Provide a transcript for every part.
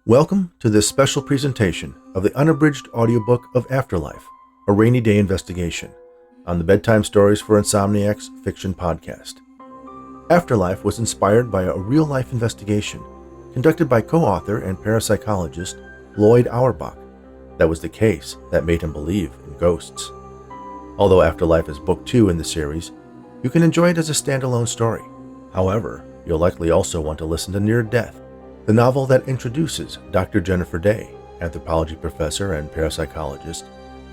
Welcome to this special presentation of the unabridged audiobook of Afterlife, a Raney Daye Investigation, on the Bedtime Stories for Insomniacs fiction podcast. Afterlife was inspired by a real-life investigation conducted by co-author and parapsychologist Lloyd Auerbach. That was the case that made him believe in ghosts. Although Afterlife is book 2 in the series, you can enjoy it as a standalone story. However, you'll likely also want to listen to Near Death, the novel that introduces Dr. Jennifer Daye, anthropology professor and parapsychologist,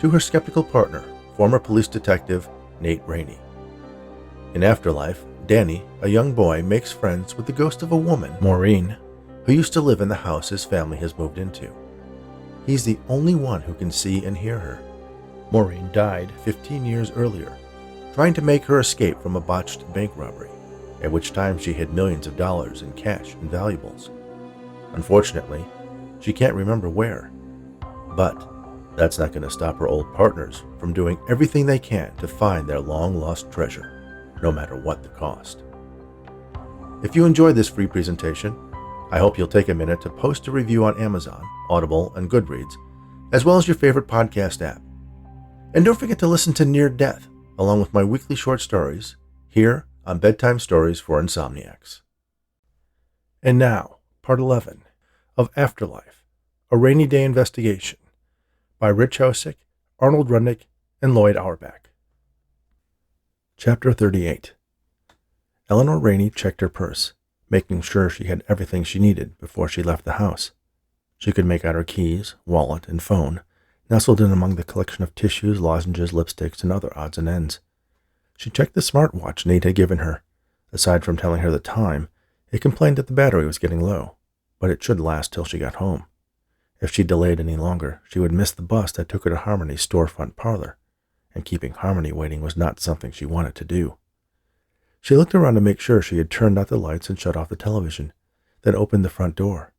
to her skeptical partner, former police detective Nate Raney. In Afterlife, Danny, a young boy, makes friends with the ghost of a woman, Maureen, who used to live in the house his family has moved into. He's the only one who can see and hear her. Maureen died 15 years earlier, trying to make her escape from a botched bank robbery, at which time she hid millions of dollars in cash and valuables. Unfortunately, she can't remember where. But that's not going to stop her old partners from doing everything they can to find their long-lost treasure, no matter what the cost. If you enjoyed this free presentation, I hope you'll take a minute to post a review on Amazon, Audible, and Goodreads, as well as your favorite podcast app. And don't forget to listen to Near Death, along with my weekly short stories, here on Bedtime Stories for Insomniacs. And now, Part 11 of Afterlife, a Raney Daye Investigation, by Rich Hosick, Arnold Rudnick, and Lloyd Auerbach. Chapter 38. Eleanor Raney checked her purse, making sure she had everything she needed before she left the house. She could make out her keys, wallet, and phone, nestled in among the collection of tissues, lozenges, lipsticks, and other odds and ends. She checked the smartwatch Nate had given her. Aside from telling her the time, it complained that the battery was getting low, but it should last till she got home. If she delayed any longer, she would miss the bus that took her to Harmony's storefront parlor, and keeping Harmony waiting was not something she wanted to do. She looked around to make sure she had turned out the lights and shut off the television, then opened the front door.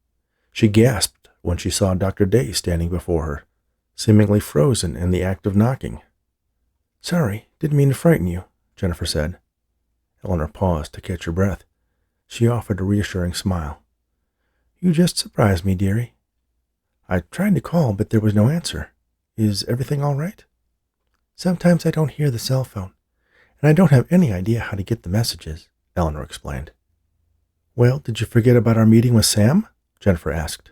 She gasped when she saw Dr. Daye standing before her, seemingly frozen in the act of knocking. "Sorry, didn't mean to frighten you," Jennifer said. Eleanor paused to catch her breath. She offered a reassuring smile. "You just surprised me, dearie. I tried to call, but there was no answer. Is everything all right?" "Sometimes I don't hear the cell phone, and I don't have any idea how to get the messages," Eleanor explained. "Well, did you forget about our meeting with Sam?" Jennifer asked.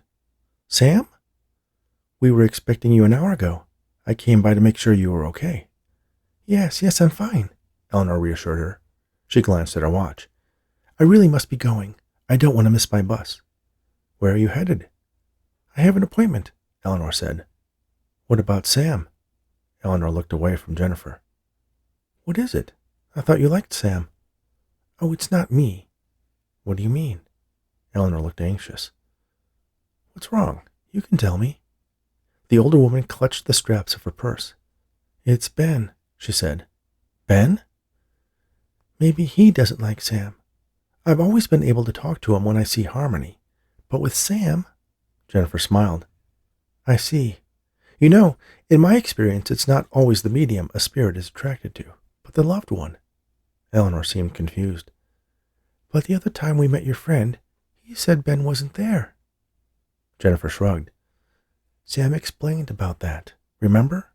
"Sam? We were expecting you an hour ago. I came by to make sure you were okay." Yes, I'm fine," Eleanor reassured her. She glanced at her watch. "I really must be going. I don't want to miss my bus." "Where are you headed?" "I have an appointment," Eleanor said. "What about Sam?" Eleanor looked away from Jennifer. "What is it? I thought you liked Sam." "Oh, it's not me." "What do you mean?" Eleanor looked anxious. "What's wrong? You can tell me." The older woman clutched the straps of her purse. "It's Ben," she said. "Ben?" "Maybe he doesn't like Sam. I've always been able to talk to him when I see Harmony. But with Sam," Jennifer smiled. "I see. You know, in my experience, it's not always the medium a spirit is attracted to, but the loved one." Eleanor seemed confused. "But the other time we met your friend, he said Ben wasn't there." Jennifer shrugged. "Sam explained about that. Remember?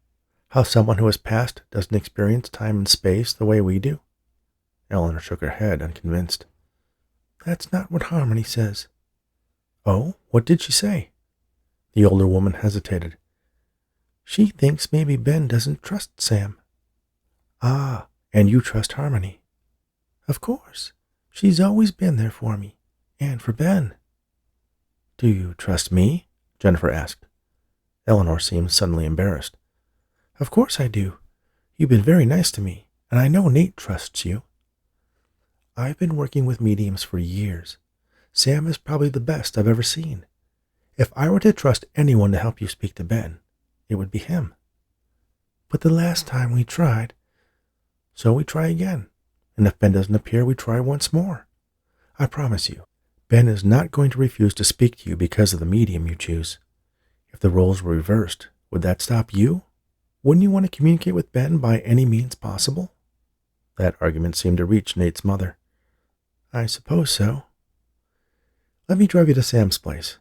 How someone who has passed doesn't experience time and space the way we do?" Eleanor shook her head, unconvinced. "That's not what Harmony says." "Oh, what did she say?" The older woman hesitated. "She thinks maybe Ben doesn't trust Sam." "Ah, and you trust Harmony?" "Of course. She's always been there for me, and for Ben." "Do you trust me?" Jennifer asked. Eleanor seemed suddenly embarrassed. "Of course I do. You've been very nice to me, and I know Nate trusts you." "I've been working with mediums for years. Sam is probably the best I've ever seen. If I were to trust anyone to help you speak to Ben, it would be him." "But the last time we tried." "So we try again, and if Ben doesn't appear, we try once more. I promise you, Ben is not going to refuse to speak to you because of the medium you choose. If the roles were reversed, would that stop you? Wouldn't you want to communicate with Ben by any means possible?" That argument seemed to reach Nate's mother. "I suppose so." "Let me drive you to Sam's place.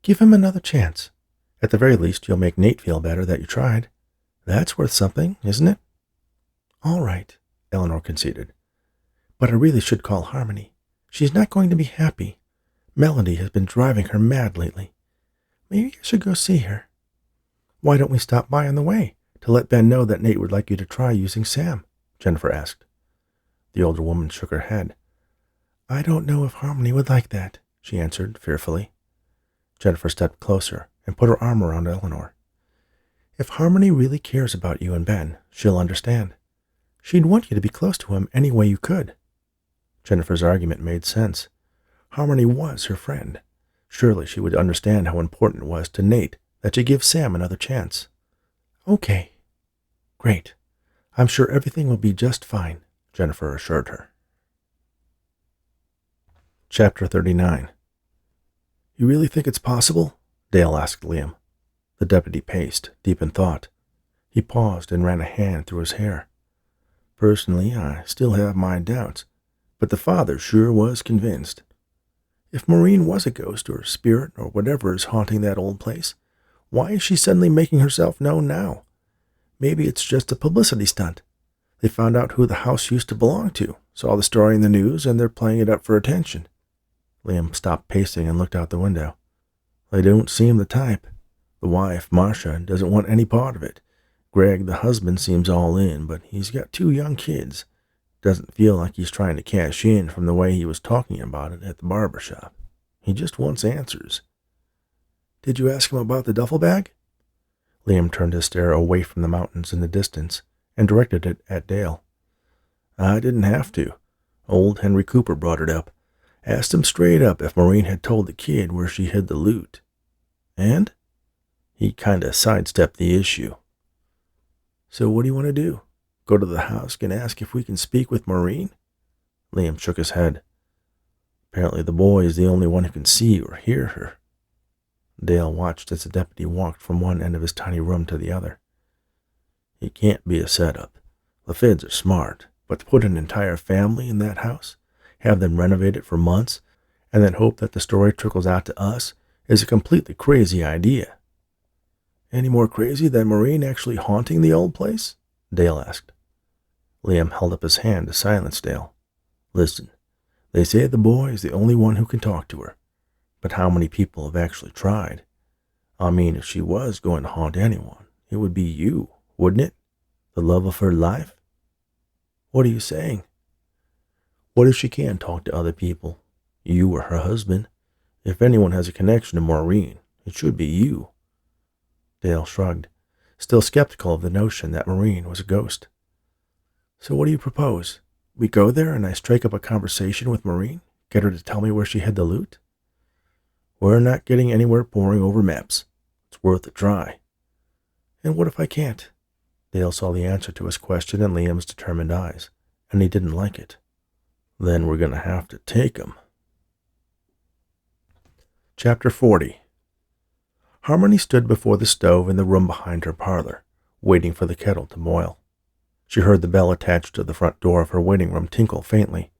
Give him another chance. At the very least, you'll make Nate feel better that you tried. That's worth something, isn't it? All right, Eleanor conceded. But I really should call Harmony. She's not going to be happy. Melody has been driving her mad lately. Maybe I should go see her. Why don't we stop by on the way to let Ben know that Nate would like you to try using Sam? Jennifer asked. The older woman shook her head. I don't know if Harmony would like that, she answered fearfully. Jennifer stepped closer and put her arm around Eleanor. If Harmony really cares about you and Ben, she'll understand. She'd want you to be close to him any way you could. Jennifer's argument made sense. Harmony was her friend. Surely she would understand how important it was to Nate that she give Sam another chance. Okay. Great. I'm sure everything will be just fine, Jennifer assured her. Chapter 39. You really think it's possible? Dale asked Liam. The deputy paced, deep in thought. He paused and ran a hand through his hair. Personally, I still have my doubts, but the father sure was convinced. If Maureen was a ghost or spirit or whatever is haunting that old place, why is she suddenly making herself known now? Maybe it's just a publicity stunt. They found out who the house used to belong to, saw the story in the news, and they're playing it up for attention. Liam stopped pacing and looked out the window. They don't seem the type. The wife, Marcia, doesn't want any part of it. Greg, the husband, seems all in, but he's got 2 young kids. Doesn't feel like he's trying to cash in from the way he was talking about it at the barber shop. He just wants answers. Did you ask him about the duffel bag? Liam turned his stare away from the mountains in the distance and directed it at Dale. I didn't have to. Old Henry Cooper brought it up. Asked him straight up if Maureen had told the kid where she hid the loot. And? He kinda sidestepped the issue. So what do you want to do? Go to the house and ask if we can speak with Maureen? Liam shook his head. Apparently the boy is the only one who can see or hear her. Dale watched as the deputy walked from one end of his tiny room to the other. It can't be a setup. The feds are smart, but to put an entire family in that house, have them renovate it for months, and then hope that the story trickles out to us is a completely crazy idea. Any more crazy than Maureen actually haunting the old place? Dale asked. Liam held up his hand to silence Dale. Listen, they say the boy is the only one who can talk to her. But how many people have actually tried? I mean, if she was going to haunt anyone, it would be you, wouldn't it? The love of her life? What are you saying? What if she can talk to other people? You or her husband? If anyone has a connection to Maureen, it should be you. Dale shrugged, still skeptical of the notion that Maureen was a ghost. So what do you propose? We go there and I strike up a conversation with Maureen? Get her to tell me where she hid the loot? We're not getting anywhere poring over maps. It's worth a try. And what if I can't? Dale saw the answer to his question in Liam's determined eyes, and he didn't like it. Then we're going to have to take him. Chapter 40. Harmony stood before the stove in the room behind her parlor, waiting for the kettle to boil. She heard the bell attached to the front door of her waiting room tinkle faintly,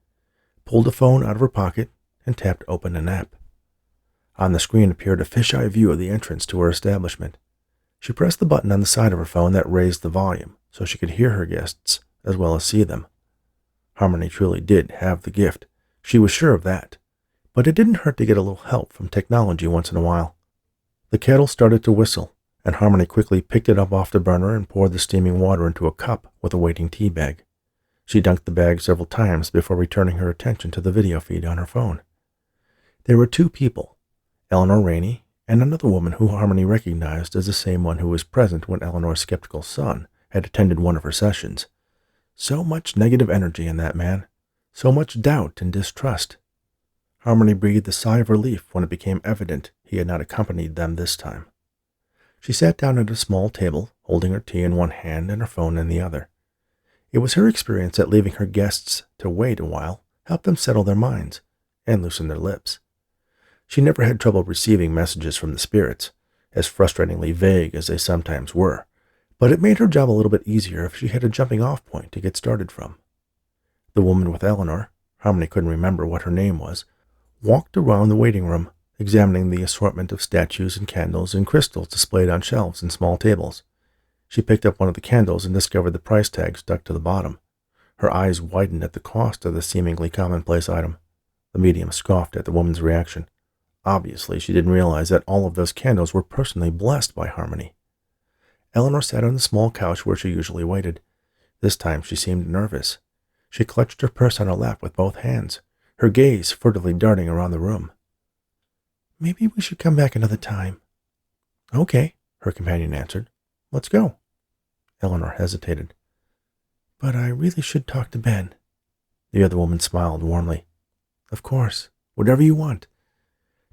pulled a phone out of her pocket, and tapped open an app. On the screen appeared a fisheye view of the entrance to her establishment. She pressed the button on the side of her phone that raised the volume so she could hear her guests as well as see them. Harmony truly did have the gift. She was sure of that. But it didn't hurt to get a little help from technology once in a while. The kettle started to whistle, and Harmony quickly picked it up off the burner and poured the steaming water into a cup with a waiting tea bag. She dunked the bag several times before returning her attention to the video feed on her phone. There were 2 people, Eleanor Raney and another woman who Harmony recognized as the same one who was present when Eleanor's skeptical son had attended one of her sessions. So much negative energy in that man, so much doubt and distrust. Harmony breathed a sigh of relief when it became evident he had not accompanied them this time. She sat down at a small table, holding her tea in one hand and her phone in the other. It was her experience that leaving her guests to wait a while helped them settle their minds and loosen their lips. She never had trouble receiving messages from the spirits, as frustratingly vague as they sometimes were, but it made her job a little bit easier if she had a jumping-off point to get started from. The woman with Eleanor, Harmony couldn't remember what her name was, walked around the waiting room examining the assortment of statues and candles and crystals displayed on shelves and small tables. She picked up one of the candles and discovered the price tag stuck to the bottom. Her eyes widened at the cost of the seemingly commonplace item. The medium scoffed at the woman's reaction. Obviously, she didn't realize that all of those candles were personally blessed by Harmony. Eleanor sat on the small couch where she usually waited. This time she seemed nervous. She clutched her purse on her lap with both hands, her gaze furtively darting around the room. "Maybe we should come back another time." "Okay," her companion answered. "Let's go." Eleanor hesitated. "But I really should talk to Ben." The other woman smiled warmly. "Of course. Whatever you want.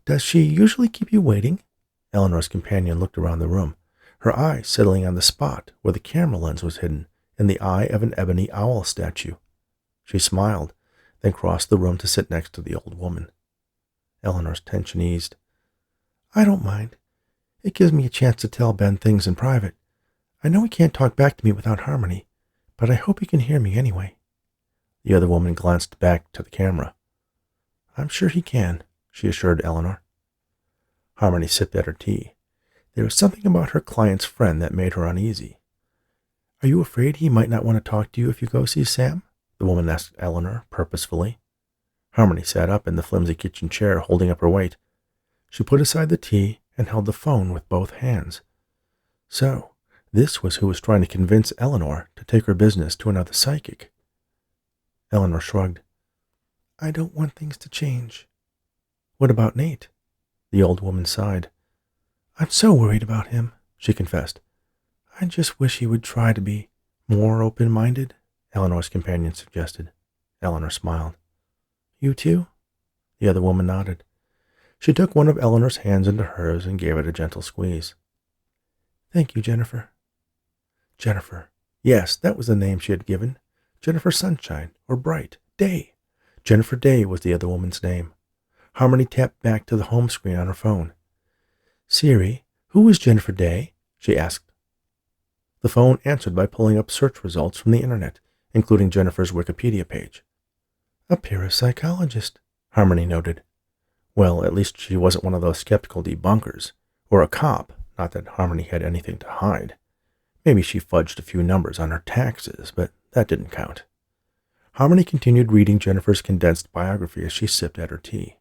Does she usually keep you waiting?" Eleanor's companion looked around the room, her eye settling on the spot where the camera lens was hidden in the eye of an ebony owl statue. She smiled, then crossed the room to sit next to the old woman. Eleanor's tension eased. "I don't mind. It gives me a chance to tell Ben things in private. I know he can't talk back to me without Harmony, but I hope he can hear me anyway." The other woman glanced back to the camera. "I'm sure he can," she assured Eleanor. Harmony sipped at her tea. There was something about her client's friend that made her uneasy. "Are you afraid he might not want to talk to you if you go see Sam?" the woman asked Eleanor purposefully. Harmony sat up in the flimsy kitchen chair, holding up her weight. She put aside the tea and held the phone with both hands. So, this was who was trying to convince Eleanor to take her business to another psychic. Eleanor shrugged. "I don't want things to change." "What about Nate?" The old woman sighed. "I'm so worried about him," she confessed. "I just wish he would try to be more open-minded," Eleanor's companion suggested. Eleanor smiled. "You too?" The other woman nodded. She took one of Eleanor's hands into hers and gave it a gentle squeeze. "Thank you, Jennifer." Jennifer. Yes, that was the name she had given. Jennifer Sunshine, or Bright. Daye. Jennifer Daye was the other woman's name. Harmony tapped back to the home screen on her phone. "Siri, who is Jennifer Daye?" she asked. The phone answered by pulling up search results from the internet, including Jennifer's Wikipedia page. "A parapsychologist," Harmony noted. Well, at least she wasn't one of those skeptical debunkers, or a cop, not that Harmony had anything to hide. Maybe she fudged a few numbers on her taxes, but that didn't count. Harmony continued reading Jennifer's condensed biography as she sipped at her tea.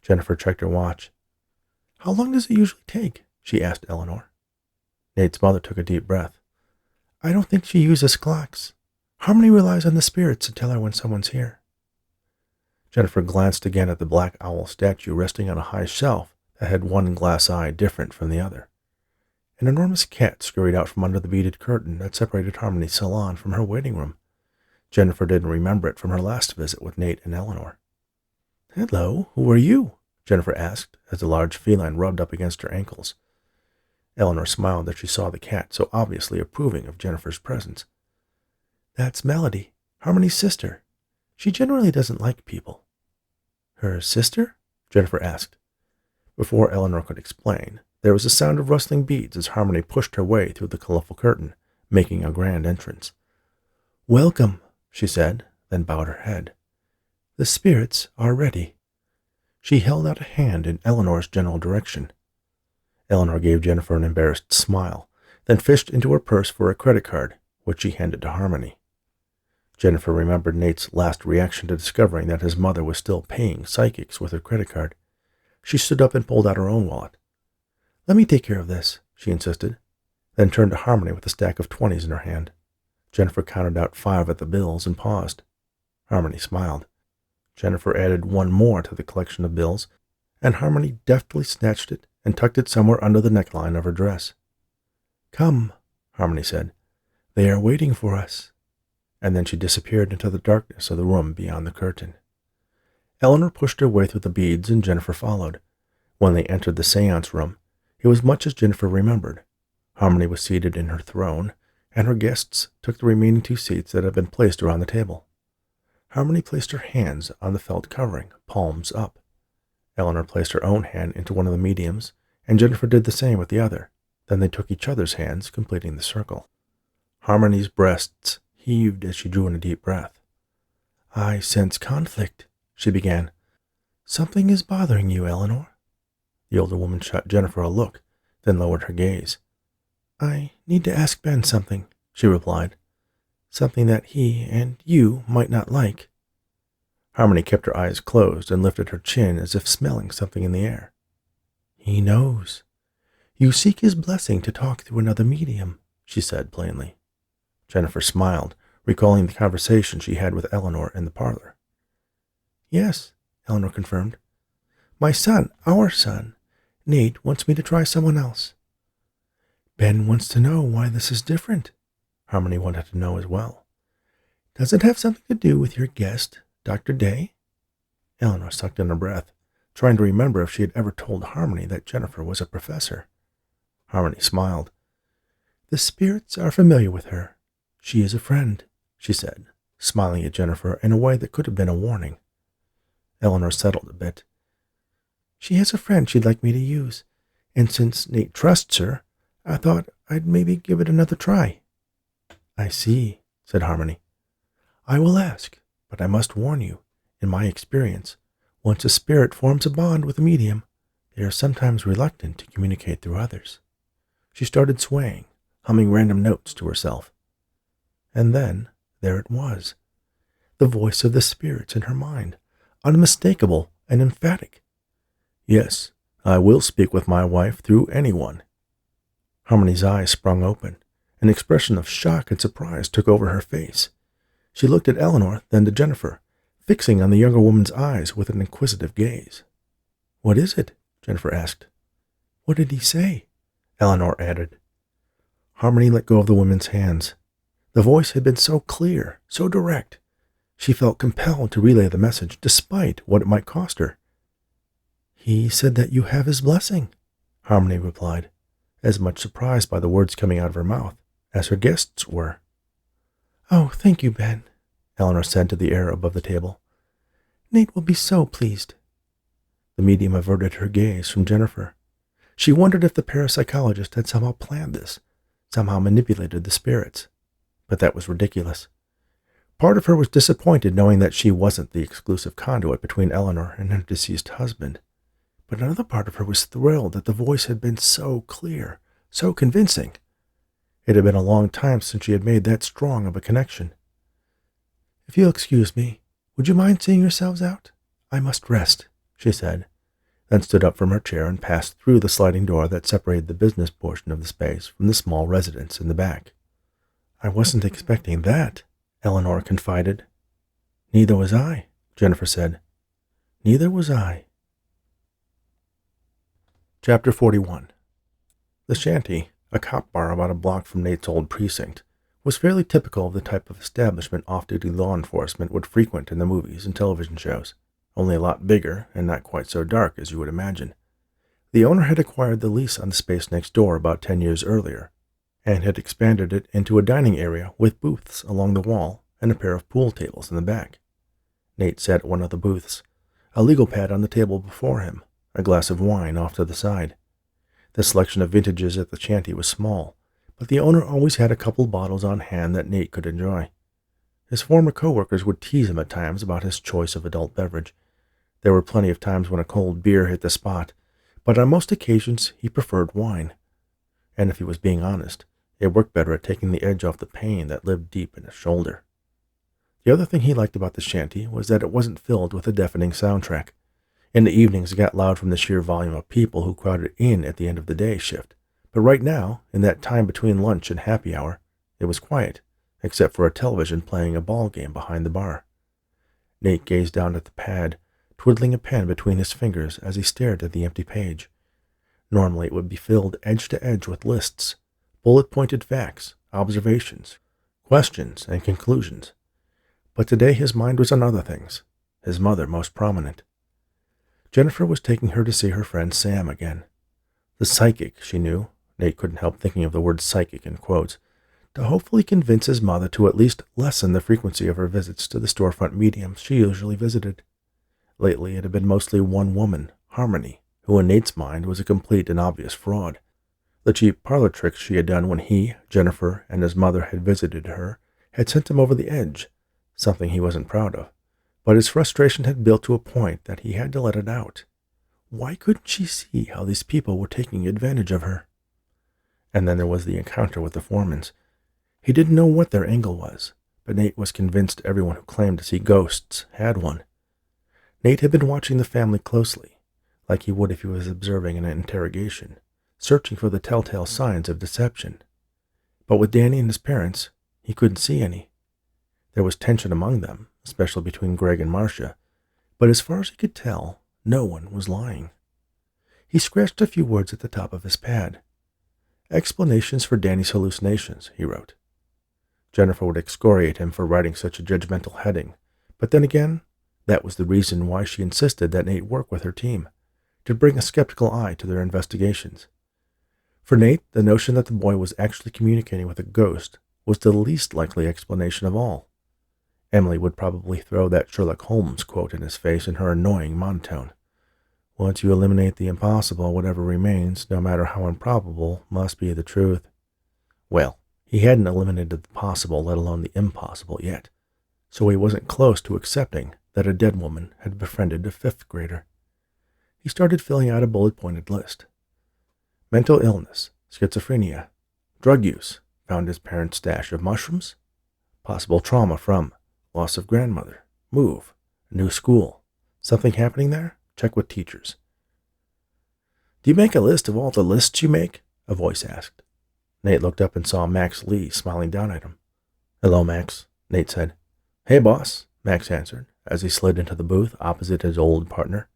Jennifer checked her watch. "How long does it usually take?" she asked Eleanor. Nate's mother took a deep breath. "I don't think she uses clocks. Harmony relies on the spirits to tell her when someone's here." Jennifer glanced again at the black owl statue resting on a high shelf that had one glass eye different from the other. An enormous cat scurried out from under the beaded curtain that separated Harmony's salon from her waiting room. Jennifer didn't remember it from her last visit with Nate and Eleanor. "Hello, who are you?" Jennifer asked as the large feline rubbed up against her ankles. Eleanor smiled as she saw the cat so obviously approving of Jennifer's presence. "That's Melody, Harmony's sister. She generally doesn't like people." "Her sister?" Jennifer asked. Before Eleanor could explain, there was a sound of rustling beads as Harmony pushed her way through the colorful curtain, making a grand entrance. "Welcome," she said, then bowed her head. "The spirits are ready." She held out a hand in Eleanor's general direction. Eleanor gave Jennifer an embarrassed smile, then fished into her purse for a credit card, which she handed to Harmony. Jennifer remembered Nate's last reaction to discovering that his mother was still paying psychics with her credit card. She stood up and pulled out her own wallet. "Let me take care of this," she insisted, then turned to Harmony with a stack of 20s in her hand. Jennifer counted out 5 of the bills and paused. Harmony smiled. Jennifer added one more to the collection of bills, and Harmony deftly snatched it and tucked it somewhere under the neckline of her dress. "Come," Harmony said. "They are waiting for us." And then she disappeared into the darkness of the room beyond the curtain. Eleanor pushed her way through the beads, and Jennifer followed. When they entered the seance room, it was much as Jennifer remembered. Harmony was seated in her throne, and her guests took the remaining 2 seats that had been placed around the table. Harmony placed her hands on the felt covering, palms up. Eleanor placed her own hand into one of the mediums, and Jennifer did the same with the other. Then they took each other's hands, completing the circle. Harmony's breasts heaved as she drew in a deep breath. "I sense conflict," she began. Something is bothering you, Eleanor. The older woman shot Jennifer a look, then lowered her gaze. I need to ask Ben something, she replied. Something that he and you might not like. Harmony kept her eyes closed and lifted her chin as if smelling something in the air. He knows. You seek his blessing to talk through another medium, she said plainly. Jennifer smiled, recalling the conversation she had with Eleanor in the parlor. Yes, Eleanor confirmed. My son, our son, Nate, wants me to try someone else. Ben wants to know why this is different, Harmony wanted to know as well. Does it have something to do with your guest, Dr. Daye? Eleanor sucked in her breath, trying to remember if she had ever told Harmony that Jennifer was a professor. Harmony smiled. The spirits are familiar with her. She is a friend, she said, smiling at Jennifer in a way that could have been a warning. Eleanor settled a bit. She has a friend she'd like me to use, and since Nate trusts her, I thought I'd maybe give it another try. I see, said Harmony. I will ask, but I must warn you, in my experience, once a spirit forms a bond with a medium, they are sometimes reluctant to communicate through others. She started swaying, humming random notes to herself. And then, there it was, the voice of the spirits in her mind, unmistakable and emphatic. Yes, I will speak with my wife through anyone. Harmony's eyes sprung open. An expression of shock and surprise took over her face. She looked at Eleanor, then to Jennifer, fixing on the younger woman's eyes with an inquisitive gaze. What is it? Jennifer asked. What did he say? Eleanor added. Harmony let go of the woman's hands. The voice had been so clear, so direct. She felt compelled to relay the message, despite what it might cost her. He said that you have his blessing, Harmony replied, as much surprised by the words coming out of her mouth as her guests were. Oh, thank you, Ben, Eleanor said to the air above the table. Nate will be so pleased. The medium averted her gaze from Jennifer. She wondered if the parapsychologist had somehow planned this, somehow manipulated the spirits. But that was ridiculous. Part of her was disappointed knowing that she wasn't the exclusive conduit between Eleanor and her deceased husband. But another part of her was thrilled that the voice had been so clear, so convincing. It had been a long time since she had made that strong of a connection. If you'll excuse me, would you mind seeing yourselves out? I must rest, she said, then stood up from her chair and passed through the sliding door that separated the business portion of the space from the small residence in the back. I wasn't expecting that, Eleanor confided. Neither was I, Jennifer said. Neither was I. Chapter 41. The Shanty, a cop bar about a block from Nate's old precinct, was fairly typical of the type of establishment off-duty law enforcement would frequent in the movies and television shows, only a lot bigger and not quite so dark as you would imagine. The owner had acquired the lease on the space next door about 10 years earlier, and had expanded it into a dining area with booths along the wall and a pair of pool tables in the back. Nate sat at one of the booths, a legal pad on the table before him, a glass of wine off to the side. The selection of vintages at the shanty was small, but the owner always had a couple bottles on hand that Nate could enjoy. His former co-workers would tease him at times about his choice of adult beverage. There were plenty of times when a cold beer hit the spot, but on most occasions he preferred wine. And if he was being honest, it worked better at taking the edge off the pain that lived deep in his shoulder. The other thing he liked about the shanty was that it wasn't filled with a deafening soundtrack. In the evenings it got loud from the sheer volume of people who crowded in at the end of the day shift, but right now, in that time between lunch and happy hour, it was quiet, except for a television playing a ball game behind the bar. Nate gazed down at the pad, twiddling a pen between his fingers as he stared at the empty page. Normally it would be filled edge to edge with lists, bullet-pointed facts, observations, questions, and conclusions. But today his mind was on other things, his mother most prominent. Jennifer was taking her to see her friend Sam again. The psychic, she knew, Nate couldn't help thinking of the word psychic in quotes, to hopefully convince his mother to at least lessen the frequency of her visits to the storefront mediums she usually visited. Lately it had been mostly one woman, Harmony, who in Nate's mind was a complete and obvious fraud. The cheap parlor tricks she had done when he, Jennifer, and his mother had visited her had sent him over the edge, something he wasn't proud of, But his frustration had built to a point that he had to let it out. Why couldn't she see how these people were taking advantage of her? And then there was the encounter with the Foremans. He didn't know what their angle was, but Nate was convinced everyone who claimed to see ghosts had one. Nate had been watching the family closely, like he would if he was observing an interrogation, searching for the telltale signs of deception. But with Danny and his parents, he couldn't see any. There was tension among them, especially between Greg and Marcia, but as far as he could tell, no one was lying. He scratched a few words at the top of his pad. Explanations for Danny's hallucinations, he wrote. Jennifer would excoriate him for writing such a judgmental heading, but then again, that was the reason why she insisted that Nate work with her team, to bring a skeptical eye to their investigations. For Nate, the notion that the boy was actually communicating with a ghost was the least likely explanation of all. Emily would probably throw that Sherlock Holmes quote in his face in her annoying monotone. Once you eliminate the impossible, whatever remains, no matter how improbable, must be the truth. Well, he hadn't eliminated the possible, let alone the impossible yet, so he wasn't close to accepting that a dead woman had befriended a fifth grader. He started filling out a bullet-pointed list. Mental illness, schizophrenia, drug use, found his parents' stash of mushrooms, possible trauma from loss of grandmother, move, new school, something happening there, check with teachers. Do you make a list of all the lists you make? A voice asked. Nate looked up and saw Max Lee smiling down at him. Hello, Max, Nate said. Hey, boss, Max answered, as he slid into the booth opposite his old partner.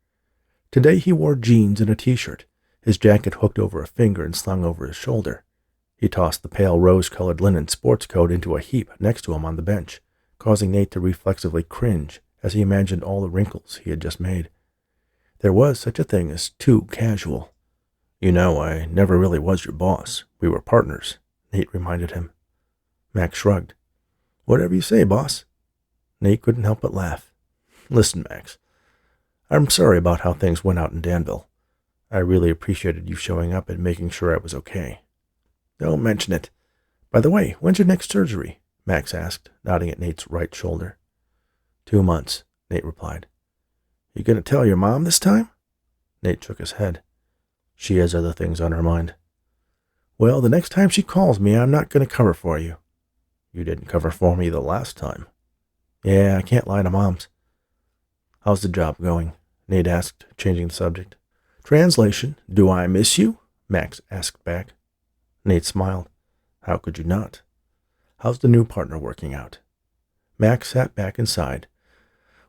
Today he wore jeans and a t-shirt, his jacket hooked over a finger and slung over his shoulder. He tossed the pale rose-colored linen sports coat into a heap next to him on the bench, causing Nate to reflexively cringe as he imagined all the wrinkles he had just made. There was such a thing as too casual. You know, I never really was your boss. We were partners, Nate reminded him. Max shrugged. Whatever you say, boss. Nate couldn't help but laugh. Listen, Max, I'm sorry about how things went out in Danville. I really appreciated you showing up and making sure I was okay. Don't mention it. By the way, when's your next surgery? Max asked, nodding at Nate's right shoulder. 2 months, Nate replied. You going to tell your mom this time? Nate shook his head. She has other things on her mind. Well, the next time she calls me, I'm not going to cover for you. You didn't cover for me the last time. Yeah, I can't lie to moms. How's the job going? Nate asked, changing the subject. Translation, do I miss you? Max asked back. Nate smiled. How could you not? How's the new partner working out? Max sat back and sighed.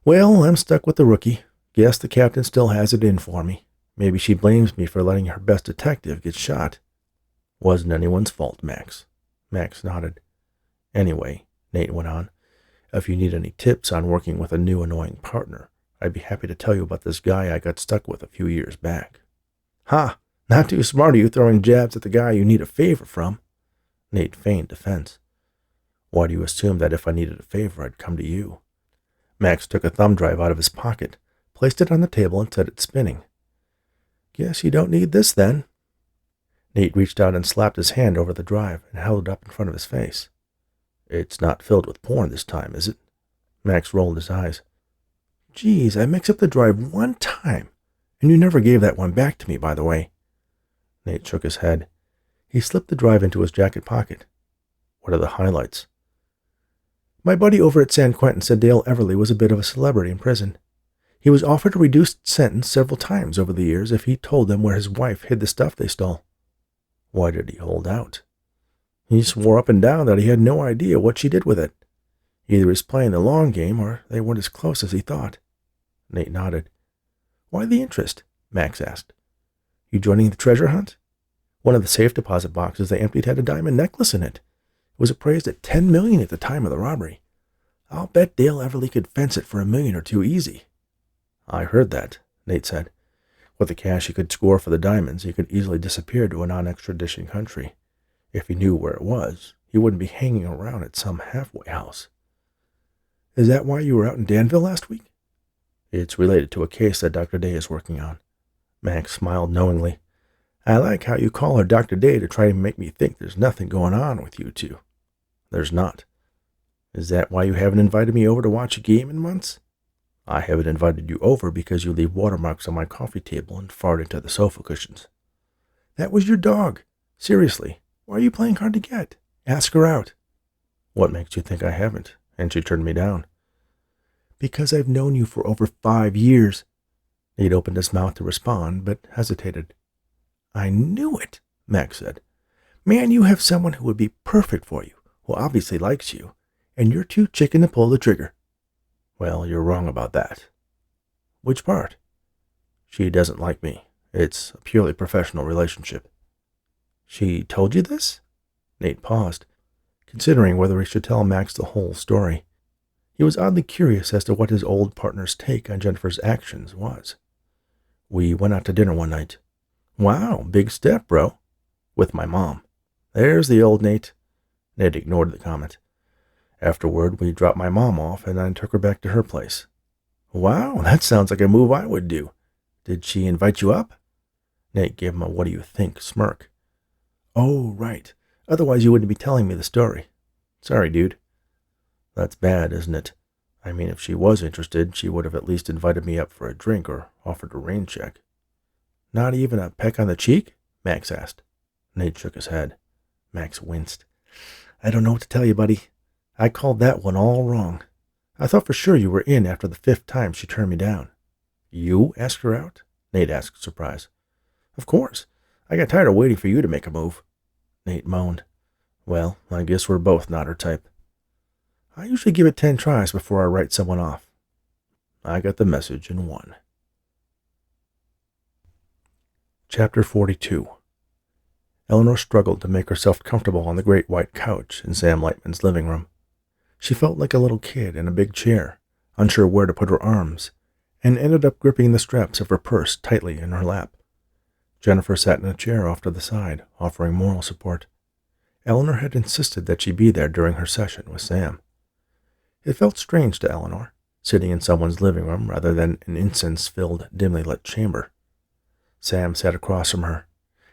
Well, I'm stuck with the rookie. Guess the captain still has it in for me. Maybe she blames me for letting her best detective get shot. Wasn't anyone's fault, Max. Max nodded. Anyway, Nate went on, if you need any tips on working with a new annoying partner, I'd be happy to tell you about this guy I got stuck with a few years back. Ha! Not too smart of you throwing jabs at the guy you need a favor from. Nate feigned defense. Why do you assume that if I needed a favor, I'd come to you? Max took a thumb drive out of his pocket, placed it on the table, and set it spinning. Guess you don't need this, then. Nate reached out and slapped his hand over the drive and held it up in front of his face. It's not filled with porn this time, is it? Max rolled his eyes. Geez, I mixed up the drive one time, and you never gave that one back to me, by the way. Nate shook his head. He slipped the drive into his jacket pocket. What are the highlights? My buddy over at San Quentin said Dale Everly was a bit of a celebrity in prison. He was offered a reduced sentence several times over the years if he told them where his wife hid the stuff they stole. Why did he hold out? He swore up and down that he had no idea what she did with it. Either he's playing the long game or they weren't as close as he thought. Nate nodded. Why the interest? Max asked. You joining the treasure hunt? One of the safe deposit boxes they emptied had a diamond necklace in it. It was appraised at $10 million at the time of the robbery. I'll bet Dale Everly could fence it for $1 million or $2 easy. I heard that, Nate said. With the cash he could score for the diamonds, he could easily disappear to a non-extradition country. If he knew where it was, he wouldn't be hanging around at some halfway house. Is that why you were out in Danville last week? It's related to a case that Dr. Daye is working on. Max smiled knowingly. I like how you call her Dr. Daye to try to make me think there's nothing going on with you two. There's not. Is that why you haven't invited me over to watch a game in months? I haven't invited you over because you leave watermarks on my coffee table and fart into the sofa cushions. That was your dog. Seriously, why are you playing hard to get? Ask her out. What makes you think I haven't? And she turned me down. Because I've known you for over 5 years. Nate opened his mouth to respond, but hesitated. I knew it, Max said. Man, you have someone who would be perfect for you, who obviously likes you, and you're too chicken to pull the trigger. Well, you're wrong about that. Which part? She doesn't like me. It's a purely professional relationship. She told you this? Nate paused, considering whether he should tell Max the whole story. He was oddly curious as to what his old partner's take on Jennifer's actions was. We went out to dinner one night. Wow, big step, bro. With my mom. There's the old Nate. Nate ignored the comment. Afterward, we dropped my mom off and then took her back to her place. Wow, that sounds like a move I would do. Did she invite you up? Nate gave him a what do you think smirk. Oh, right. Otherwise you wouldn't be telling me the story. Sorry, dude. That's bad, isn't it? I mean, if she was interested, she would have at least invited me up for a drink or offered a rain check. Not even a peck on the cheek? Max asked. Nate shook his head. Max winced. I don't know what to tell you, buddy. I called that one all wrong. I thought for sure you were in after the 5th time she turned me down. You asked her out? Nate asked, surprised. Of course. I got tired of waiting for you to make a move. Nate moaned. Well, I guess we're both not her type. I usually give it 10 tries before I write someone off. I got the message in 1. Chapter 42. Eleanor struggled to make herself comfortable on the great white couch in Sam Lightman's living room. She felt like a little kid in a big chair, unsure where to put her arms, and ended up gripping the straps of her purse tightly in her lap. Jennifer sat in a chair off to the side, offering moral support. Eleanor had insisted that she be there during her session with Sam. It felt strange to Eleanor, sitting in someone's living room rather than an incense-filled, dimly lit chamber. Sam sat across from her.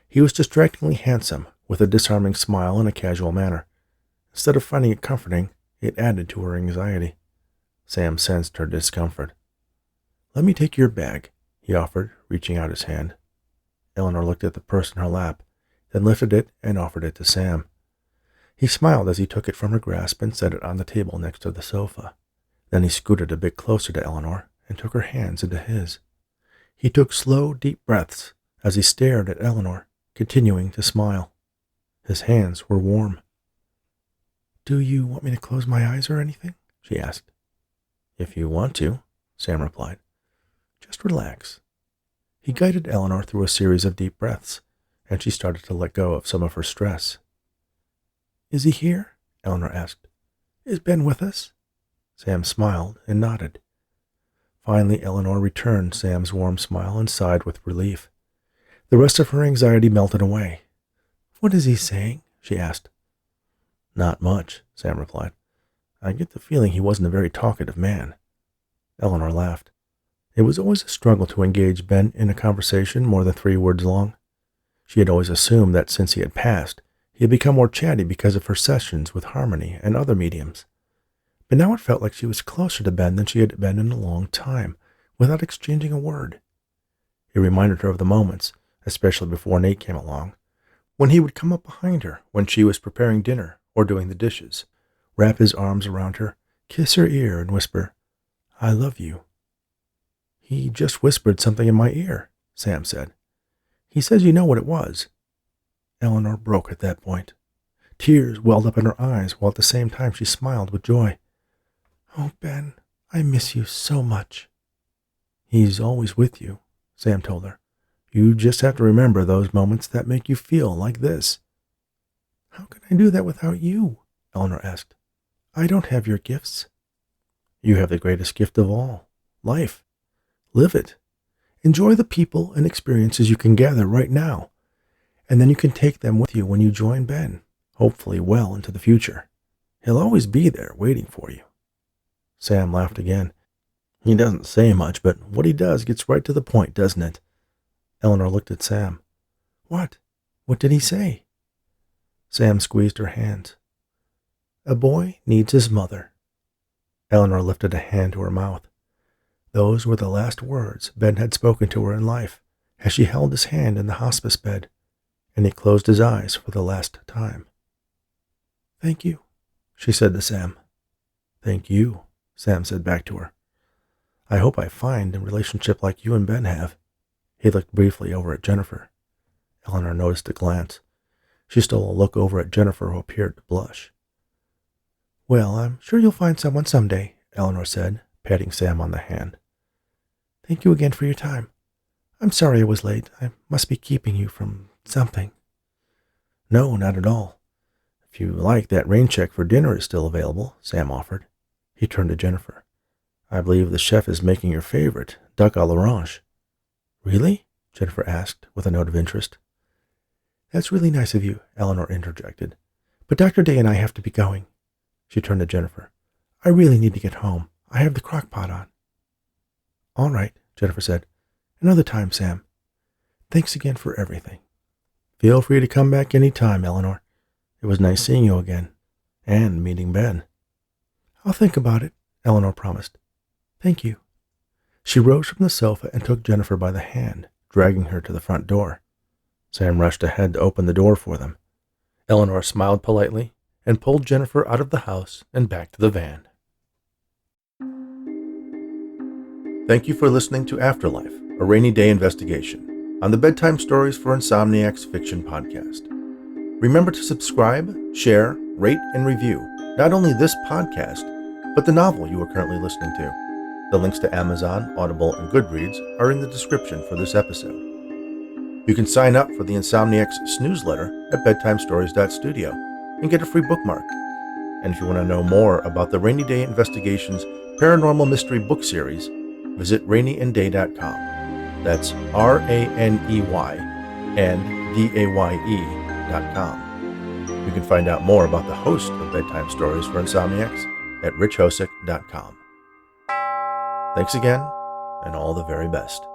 He was distractingly handsome, with a disarming smile and a casual manner. Instead of finding it comforting, it added to her anxiety. Sam sensed her discomfort. Let me take your bag, he offered, reaching out his hand. Eleanor looked at the purse in her lap, then lifted it and offered it to Sam. He smiled as he took it from her grasp and set it on the table next to the sofa. Then he scooted a bit closer to Eleanor and took her hands into his. He took slow, deep breaths as he stared at Eleanor, continuing to smile. His hands were warm. Do you want me to close my eyes or anything? She asked. If you want to, Sam replied. Just relax. He guided Eleanor through a series of deep breaths, and she started to let go of some of her stress. Is he here? Eleanor asked. Is Ben with us? Sam smiled and nodded. Finally, Eleanor returned Sam's warm smile and sighed with relief. The rest of her anxiety melted away. What is he saying? She asked. Not much, Sam replied. I get the feeling he wasn't a very talkative man. Eleanor laughed. It was always a struggle to engage Ben in a conversation more than 3 words long. She had always assumed that since he had passed, he had become more chatty because of her sessions with Harmony and other mediums. But now it felt like she was closer to Ben than she had been in a long time, without exchanging a word. It reminded her of the moments, especially before Nate came along, when he would come up behind her when she was preparing dinner or doing the dishes, wrap his arms around her, kiss her ear, and whisper, I love you. He just whispered something in my ear, Sam said. He says you know what it was. Eleanor broke at that point. Tears welled up in her eyes while at the same time she smiled with joy. Oh, Ben, I miss you so much. He's always with you, Sam told her. You just have to remember those moments that make you feel like this. How can I do that without you? Eleanor asked. I don't have your gifts. You have the greatest gift of all, life. Live it. Enjoy the people and experiences you can gather right now, and then you can take them with you when you join Ben, hopefully well into the future. He'll always be there waiting for you. Sam laughed again. He doesn't say much, but what he does gets right to the point, doesn't it? Eleanor looked at Sam. What? What did he say? Sam squeezed her hand. A boy needs his mother. Eleanor lifted a hand to her mouth. Those were the last words Ben had spoken to her in life as she held his hand in the hospice bed, and he closed his eyes for the last time. "Thank you," she said to Sam. "Thank you," Sam said back to her. "I hope I find a relationship like you and Ben have." He looked briefly over at Jennifer. Eleanor noticed a glance. She stole a look over at Jennifer, who appeared to blush. "Well, I'm sure you'll find someone someday," Eleanor said, patting Sam on the hand. "Thank you again for your time. I'm sorry I was late. I must be keeping you from something." "No, not at all. If you like, that rain check for dinner is still available," Sam offered. He turned to Jennifer. "I believe the chef is making your favorite, duck à l'orange." "Really?" Jennifer asked, with a note of interest. "That's really nice of you," Eleanor interjected. "But Dr. Daye and I have to be going." She turned to Jennifer. "I really need to get home. I have the crock pot on." "All right," Jennifer said. "Another time, Sam. Thanks again for everything." "Feel free to come back any time, Eleanor. It was nice seeing you again, and meeting Ben." "I'll think about it," Eleanor promised. "Thank you." She rose from the sofa and took Jennifer by the hand, dragging her to the front door. Sam rushed ahead to open the door for them. Eleanor smiled politely and pulled Jennifer out of the house and back to the van. Thank you for listening to Afterlife, a Raney Daye Investigation, on the Bedtime Stories for Insomniacs Fiction podcast. Remember to subscribe, share, rate, and review not only this podcast, but the novel you are currently listening to. The links to Amazon, Audible, and Goodreads are in the description for this episode. You can sign up for the Insomniacs newsletter at bedtimestories.studio and get a free bookmark. And if you want to know more about the Raney Daye Investigations Paranormal Mystery book series, visit raneyanddaye.com. That's RANEYANDDAYE.com. You can find out more about the host of Bedtime Stories for Insomniacs at richhosick.com. Thanks again, and all the very best.